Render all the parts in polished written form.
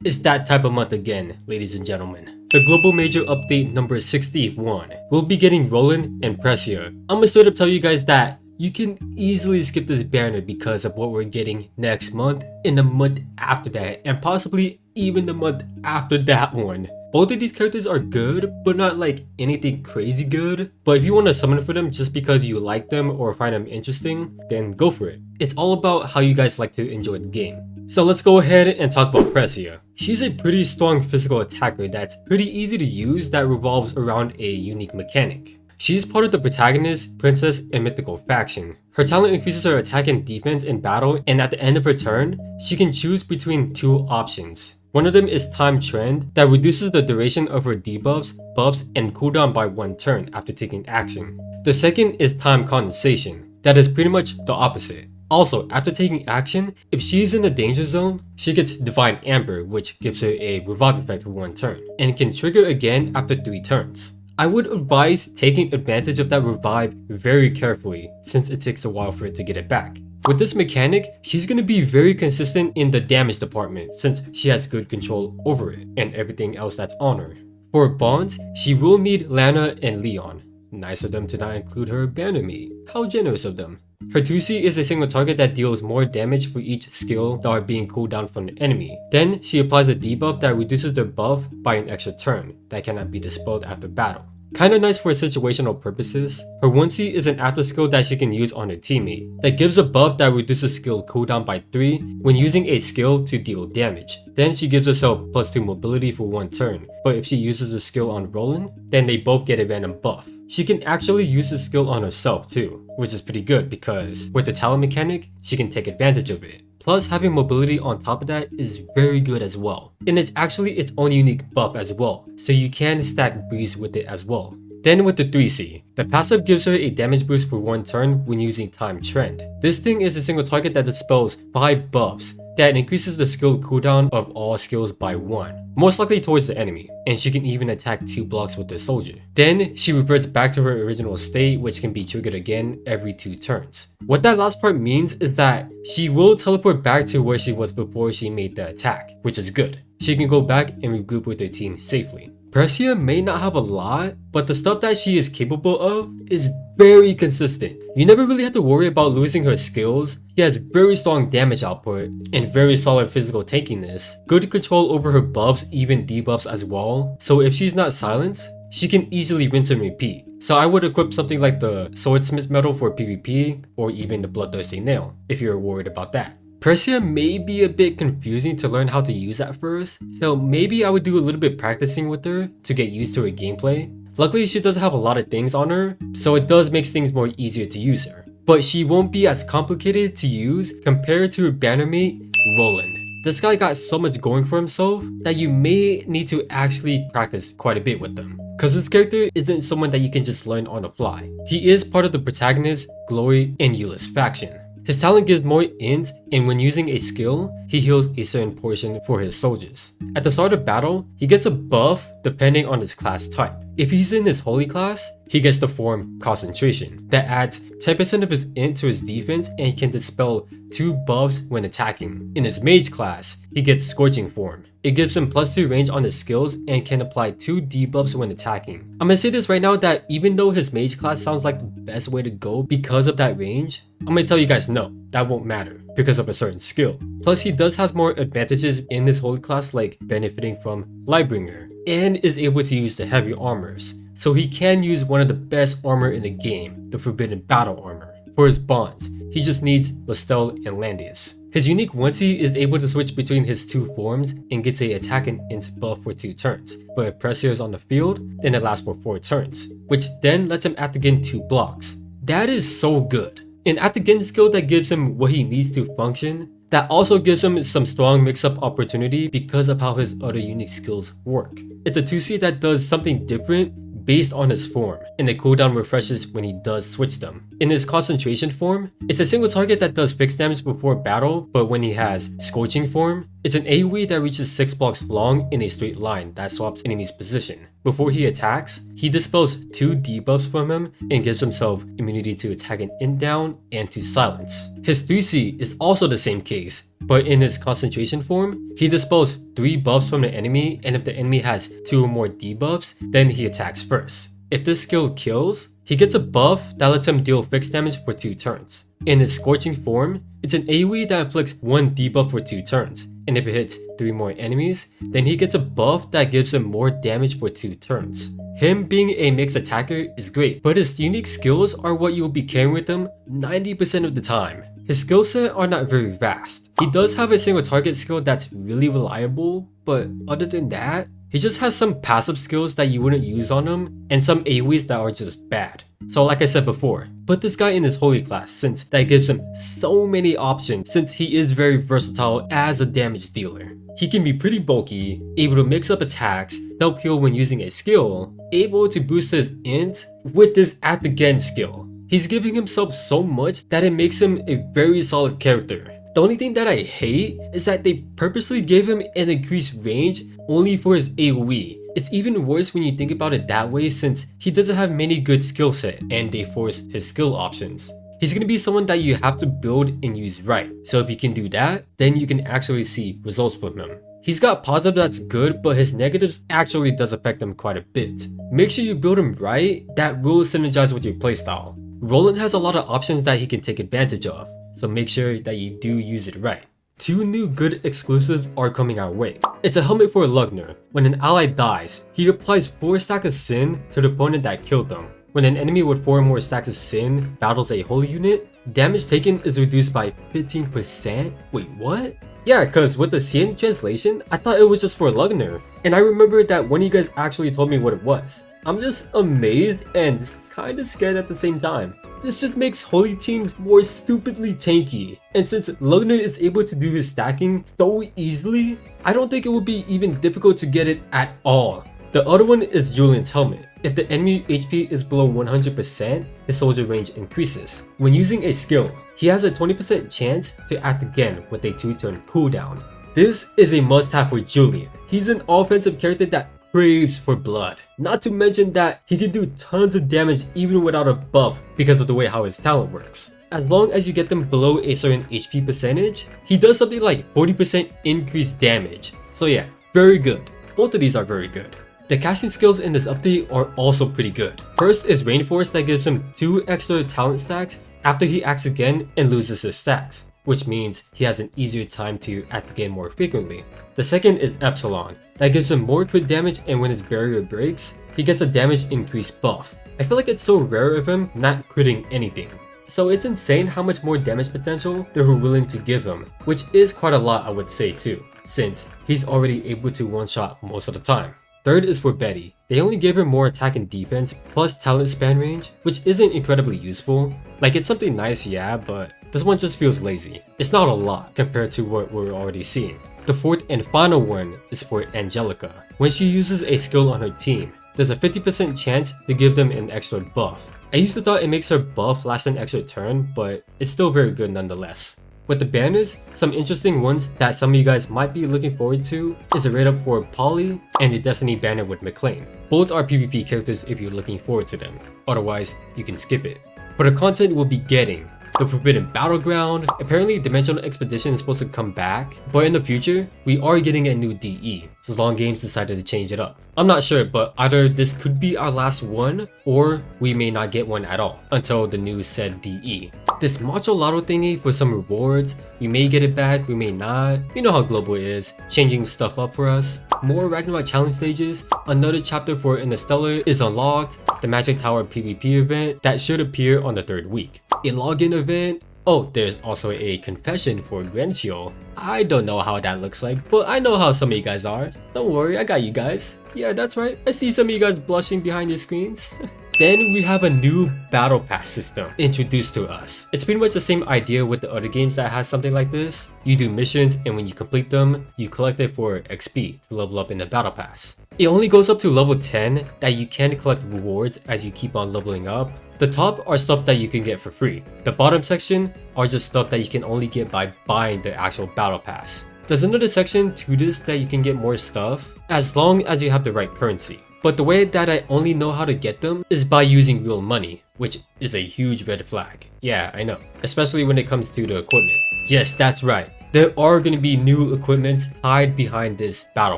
It's that type of month again, ladies and gentlemen. The global major update number 61. We'll be getting Roland and Precia. I'm gonna straight up tell you guys that you can easily skip this banner because of what we're getting next month, and the month after that, and possibly even the month after that one. Both of these characters are good, but not like anything crazy good. But if you want to summon for them just because you like them or find them interesting, then go for it. It's all about how you guys like to enjoy the game. So let's go ahead and talk about Precia. She's a pretty strong physical attacker that's pretty easy to use that revolves around a unique mechanic. She's part of the protagonist, princess, and mythical faction. Her talent increases her attack and defense in battle, and at the end of her turn, she can choose between two options. One of them is Time Trend that reduces the duration of her debuffs, buffs, and cooldown by one turn after taking action. The second is Time Condensation, that is pretty much the opposite. Also, after taking action, if she's in a danger zone, she gets Divine Amber, which gives her a revive effect for one turn, and can trigger again after 3 turns. I would advise taking advantage of that revive very carefully, since it takes a while for it to get it back. With this mechanic, she's going to be very consistent in the damage department since she has good control over it and everything else that's on her. For bonds, she will need Lana and Leon. Nice of them to not include her banner mate. How generous of them. Her Thxs is a single target that deals more damage for each skill that are being cooled down from the enemy. Then she applies a debuff that reduces their buff by an extra turn that cannot be dispelled after battle. Kinda nice for situational purposes. Her 1C is an after skill that she can use on her teammate that gives a buff that reduces skill cooldown by 3 when using a skill to deal damage. Then she gives herself +2 mobility for one turn, but if she uses the skill on Roland, then they both get a random buff. She can actually use the skill on herself too, which is pretty good because with the talent mechanic, she can take advantage of it. Plus, having mobility on top of that is very good as well. And it's actually its own unique buff as well, so you can stack breeze with it as well. Then with the 3C, the passive gives her a damage boost for one turn when using Time Trend. This thing is a single target that dispels 5 buffs that increases the skill cooldown of all skills by 1, most likely towards the enemy, and she can even attack 2 blocks with the soldier. Then she reverts back to her original state, which can be triggered again every 2 turns. What that last part means is that she will teleport back to where she was before she made the attack, which is good. She can go back and regroup with her team safely. Precia may not have a lot, but the stuff that she is capable of is very consistent. You never really have to worry about losing her skills. She has very strong damage output and very solid physical tankiness, good control over her buffs, even debuffs as well. So if she's not silenced, she can easily rinse and repeat. So I would equip something like the Swordsmith medal for PvP or even the Bloodthirsty Nail if you're worried about that. Precia may be a bit confusing to learn how to use at first, so maybe I would do a little bit practicing with her to get used to her gameplay. Luckily she does have a lot of things on her, so it does make things more easier to use her. But she won't be as complicated to use compared to her banner mate, Roland. This guy got so much going for himself that you may need to actually practice quite a bit with them, cause this character isn't someone that you can just learn on the fly. He is part of the protagonist, Glory, and Euless faction. His talent gives more int, and when using a skill, he heals a certain portion for his soldiers. At the start of battle, he gets a buff depending on his class type. If he's in his holy class, he gets the form Concentration that adds 10% of his int to his defense and can dispel 2 buffs when attacking. In his mage class, he gets Scorching Form. It gives him +2 range on his skills and can apply 2 debuffs when attacking. I'm gonna say this right now that even though his mage class sounds like the best way to go because of that range, I'm gonna tell you guys no, that won't matter because of a certain skill. Plus he does have more advantages in his holy class like benefiting from Lightbringer and is able to use the heavy armors. So he can use one of the best armor in the game, the Forbidden Battle armor. For his bonds, he just needs Lestel and Landius. His unique 1C is able to switch between his 2 forms and gets a attack and int buff for 2 turns, but if Precia is on the field, then it lasts for 4 turns, which then lets him act again 2 blocks. That is so good. An act again skill that gives him what he needs to function, that also gives him some strong mix-up opportunity because of how his other unique skills work. It's a 2C that does something different based on his form, and the cooldown refreshes when he does switch them. In his concentration form, it's a single target that does fixed damage before battle, but when he has Scorching Form, It's an AoE that reaches 6 blocks long in a straight line that swaps enemy's position. Before he attacks, he dispels 2 debuffs from him and gives himself immunity to attacking in down and to silence. His 3C is also the same case, but in his concentration form, he dispels 3 buffs from the enemy, and if the enemy has 2 or more debuffs, then he attacks first. If this skill kills, he gets a buff that lets him deal fixed damage for 2 turns. In his Scorching form, it's an AoE that inflicts 1 debuff for 2 turns, and if it hits 3 more enemies, then he gets a buff that gives him more damage for 2 turns. Him being a mixed attacker is great, but his unique skills are what you'll be carrying with him 90% of the time. His skill set are not very vast. He does have a single target skill that's really reliable, but other than that, he just has some passive skills that you wouldn't use on him, and some AoEs that are just bad. So like I said before, put this guy in his holy class since that gives him so many options since he is very versatile as a damage dealer. He can be pretty bulky, able to mix up attacks, self heal when using a skill, able to boost his int with this at again skill. He's giving himself so much that it makes him a very solid character. The only thing that I hate is that they purposely gave him an increased range only for his AoE. It's even worse when you think about it that way since he doesn't have many good skill set and they force his skill options. He's gonna be someone that you have to build and use right, so if you can do that, then you can actually see results from him. He's got positive that's good, but his negatives actually does affect him quite a bit. Make sure you build him right, that will synergize with your playstyle. Roland has a lot of options that he can take advantage of, so make sure that you do use it right. 2 new good exclusives are coming our way. It's a helmet for Lugner. When an ally dies, he applies 4 stacks of Sin to the opponent that killed them. When an enemy with 4 more stacks of Sin battles a holy unit, damage taken is reduced by 15%. Wait, what? Yeah, cause with the Sin translation, I thought it was just for Lugner. And I remember that one of you guys actually told me what it was. I'm just amazed and kinda scared at the same time. This just makes holy teams more stupidly tanky. And since Lugner is able to do his stacking so easily, I don't think it would be even difficult to get it at all. The other one is Julian's helmet. If the enemy HP is below 100%, his soldier range increases. When using a skill, he has a 20% chance to act again with a 2-turn cooldown. This is a must-have for Julian. He's an offensive character that craves for blood. Not to mention that he can do tons of damage even without a buff because of the way how his talent works. As long as you get them below a certain HP percentage, he does something like 40% increased damage. So yeah, very good. Both of these are very good. The casting skills in this update are also pretty good. First is Rainforce that gives him 2 extra talent stacks after he acts again and loses his stacks, which means he has an easier time to act again more frequently. The second is Epsilon, that gives him more crit damage, and when his barrier breaks, he gets a damage increase buff. I feel like it's so rare of him not critting anything. So it's insane how much more damage potential they were willing to give him, which is quite a lot I would say too, since he's already able to one-shot most of the time. Third is for Betty. They only gave her more attack and defense plus talent span range, which isn't incredibly useful. Like, it's something nice, yeah, but this one just feels lazy. It's not a lot compared to what we're already seeing. The fourth and final one is for Angelica. When she uses a skill on her team, there's a 50% chance to give them an extra buff. I used to thought it makes her buff last an extra turn, but it's still very good nonetheless. With the banners, some interesting ones that some of you guys might be looking forward to is a raid up for Polly and the Destiny banner with McLean. Both are PvP characters if you're looking forward to them, otherwise you can skip it. For the content we'll be getting, the Forbidden Battleground, apparently Dimensional Expedition is supposed to come back, but in the future, we are getting a new DE, so Long Games decided to change it up. I'm not sure, but either this could be our last one, or we may not get one at all, until the new said DE. This Macho Lotto thingy for some rewards, we may get it back, we may not. You know how Global is, changing stuff up for us. More Ragnarok challenge stages, another chapter for Interstellar is unlocked, the Magic Tower PvP event that should appear on the 3rd week. A login event. Oh, there's also a confession for Grenchiel. I don't know how that looks like, but I know how some of you guys are. Don't worry, I got you guys. Yeah, that's right. I see some of you guys blushing behind your screens. Then we have a new battle pass system introduced to us. It's pretty much the same idea with the other games that has something like this. You do missions, and when you complete them, you collect it for XP to level up in the battle pass. It only goes up to level 10 that you can collect rewards as you keep on leveling up. The top are stuff that you can get for free. The bottom section are just stuff that you can only get by buying the actual battle pass. There's another section to this that you can get more stuff as long as you have the right currency. But the way that I only know how to get them is by using real money, which is a huge red flag. Yeah, I know, especially when it comes to the equipment. Yes, that's right. There are going to be new equipments hide behind this battle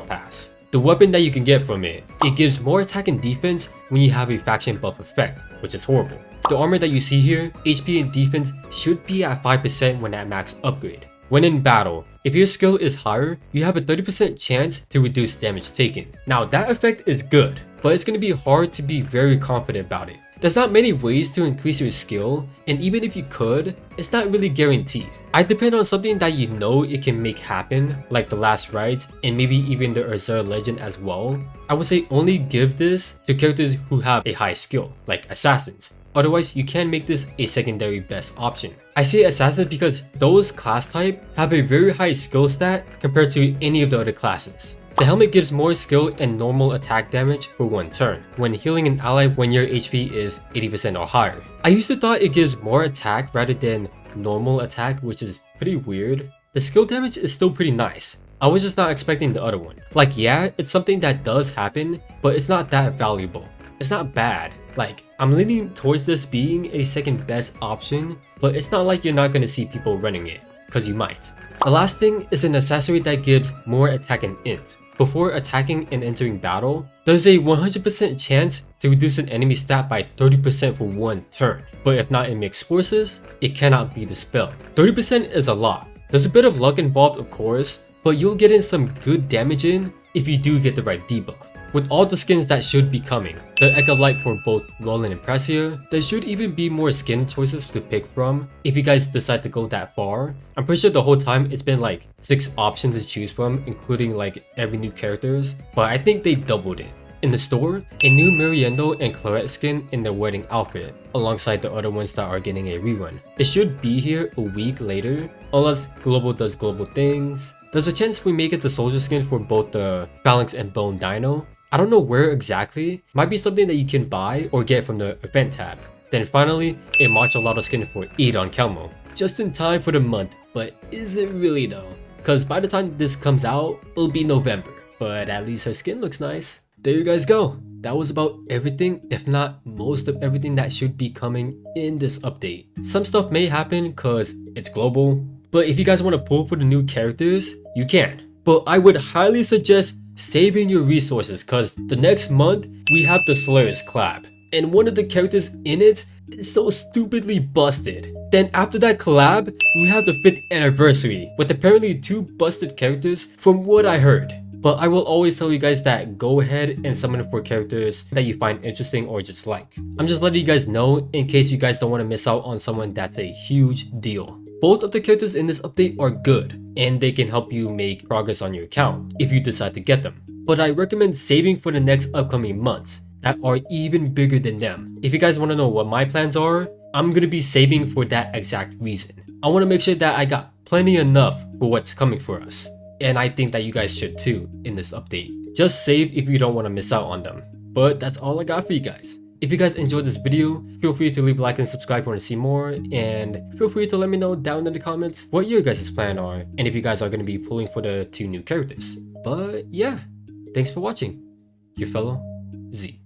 pass. The weapon that you can get from it gives more attack and defense when you have a faction buff effect, which is horrible. The armor that you see here, HP and defense should be at 5% when at max upgrade. When in battle, if your skill is higher, you have a 30% chance to reduce damage taken. Now that effect is good, but it's going to be hard to be very confident about it. There's not many ways to increase your skill, and even if you could, it's not really guaranteed. I depend on something that you know it can make happen, like the last rites and maybe even the Urza legend as well. I would say only give this to characters who have a high skill, like assassins. Otherwise, you can make this a secondary best option. I say assassin because those class type have a very high skill stat compared to any of the other classes. The helmet gives more skill and normal attack damage for one turn, when healing an ally when your HP is 80% or higher. I used to thought it gives more attack rather than normal attack, which is pretty weird. The skill damage is still pretty nice. I was just not expecting the other one. Like yeah, it's something that does happen, but it's not that valuable. It's not bad. Like, I'm leaning towards this being a second best option, but it's not like you're not gonna see people running it, cause you might. The last thing is an accessory that gives more attack and int. Before attacking and entering battle, there's a 100% chance to reduce an enemy stat by 30% for one turn, but if not in mixed forces, it cannot be dispelled. 30% is a lot. There's a bit of luck involved of course, but you'll get in some good damage in if you do get the right debuff. With all the skins that should be coming, the Echo Light for both Roland and Precia, there should even be more skin choices to pick from if you guys decide to go that far. I'm pretty sure the whole time it's been like 6 options to choose from, including like every new characters, but I think they doubled it. In the store, a new Miriendo and Claret skin in their wedding outfit, alongside the other ones that are getting a rerun. It should be here a week later, unless Global does global things. There's a chance we may get the soldier skin for both the Phalanx and Bone Dino. I don't know where exactly, might be something that you can buy or get from the event tab. Then finally, a Machalado skin for Edon Kelmo. Just in time for the month, but is it really though? Cause by the time this comes out, it'll be November, but at least her skin looks nice. There you guys go. That was about everything, if not most of everything that should be coming in this update. Some stuff may happen cause it's global, but if you guys want to pull for the new characters, you can. But I would highly suggest saving your resources cause the next month we have the Solaris collab, and one of the characters in it is so stupidly busted. Then after that collab, we have the 5th anniversary with apparently 2 busted characters from what I heard. But I will always tell you guys that go ahead and summon for characters that you find interesting or just like. I'm just letting you guys know in case you guys don't want to miss out on someone that's a huge deal. Both of the characters in this update are good, and they can help you make progress on your account if you decide to get them. But I recommend saving for the next upcoming months that are even bigger than them. If you guys want to know what my plans are, I'm going to be saving for that exact reason. I want to make sure that I got plenty enough for what's coming for us. And I think that you guys should too in this update. Just save if you don't want to miss out on them. But that's all I got for you guys. If you guys enjoyed this video, feel free to leave a like and subscribe if you want to see more, and feel free to let me know down in the comments what your guys' plan are and if you guys are going to be pulling for the 2 new characters. But yeah, thanks for watching. Your fellow Z.